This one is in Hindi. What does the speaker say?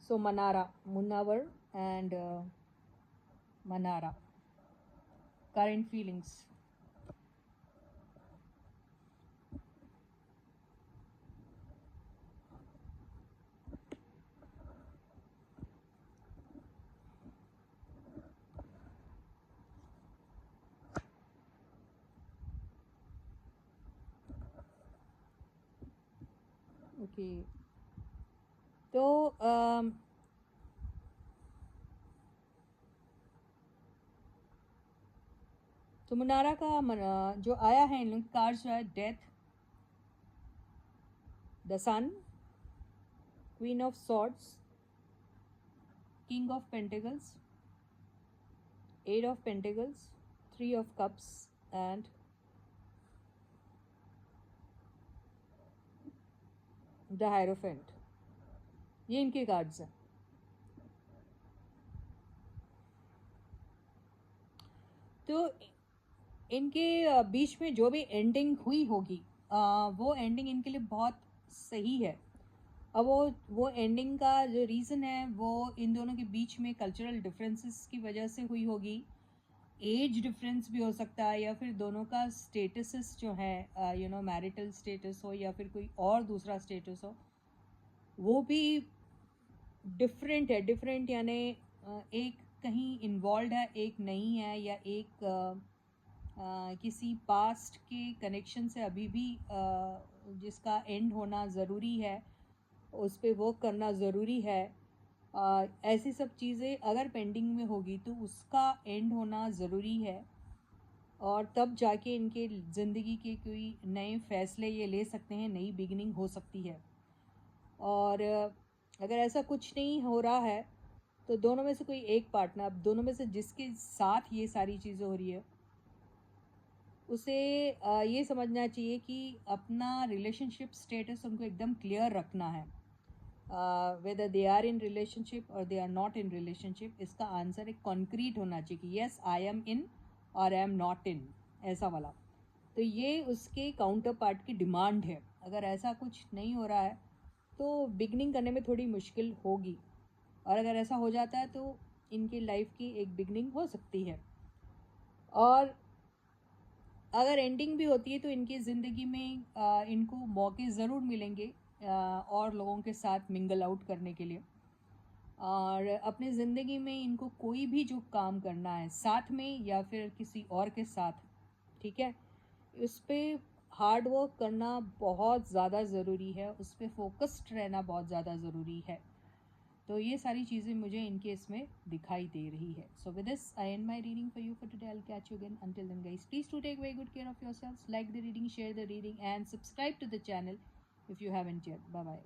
So Manara, Munawar and Manara. Current feelings. Okay. तो तो मुनारा का जो आया है इन लोग कार्ड जो है death, the sun, queen of swords, king of pentacles, eight of pentacles, three of cups and the hierophant. ये इनके कार्ड्स हैं। तो इनके बीच में जो भी एंडिंग हुई होगी वो एंडिंग इनके लिए बहुत सही है। अब वो एंडिंग का जो रीज़न है वो इन दोनों के बीच में कल्चरल डिफरेंसेस की वजह से हुई होगी, एज डिफरेंस भी हो सकता है, या फिर दोनों का स्टेटस जो है मैरिटल स्टेटस हो या फिर कोई और दूसरा स्टेटस हो, वो भी डिफरेंट यानी एक कहीं इन्वॉल्व है, एक नहीं है, या एक किसी पास्ट के कनेक्शन से अभी भी जिसका एंड होना ज़रूरी है, उस पर वर्क करना ज़रूरी है। ऐसी सब चीज़ें अगर पेंडिंग में होगी तो उसका एंड होना ज़रूरी है, और तब जाके इनके ज़िंदगी के कोई नए फैसले ये ले सकते हैं, नई बिगिनिंग हो सकती है। और अगर ऐसा कुछ नहीं हो रहा है तो दोनों में से कोई एक पार्टनर, दोनों में से जिसके साथ ये सारी चीज़ें हो रही है, उसे ये समझना चाहिए कि अपना रिलेशनशिप स्टेटस उनको एकदम क्लियर रखना है। Whether they are in relationship और they are not in relationship, इसका आंसर एक कॉन्क्रीट होना चाहिए कि येस आई एम इन और आई एम नॉट इन, ऐसा वाला। तो ये उसके काउंटर पार्ट की डिमांड है। अगर ऐसा कुछ नहीं हो रहा है तो बिगनिंग करने में थोड़ी मुश्किल होगी, और अगर ऐसा हो जाता है तो इनकी लाइफ की एक बिगनिंग हो सकती है। और अगर एंडिंग भी होती है तो इनकी ज़िंदगी में इनको मौके ज़रूर मिलेंगे और लोगों के साथ मिंगल आउट करने के लिए। और अपनी ज़िंदगी में इनको कोई भी जो काम करना है साथ में या फिर किसी और के साथ, ठीक है, उस पर हार्ड वर्क करना बहुत ज़्यादा ज़रूरी है, उस पर फोकस्ड रहना बहुत ज़्यादा ज़रूरी है। तो ये सारी चीज़ें मुझे इनके इसमें दिखाई दे रही है। So with this I end my reading for you for today. I will catch you again. Until then guys, please to take very good care of yourselves, like the reading, share the reading and subscribe to the channel if you haven't yet. Bye bye.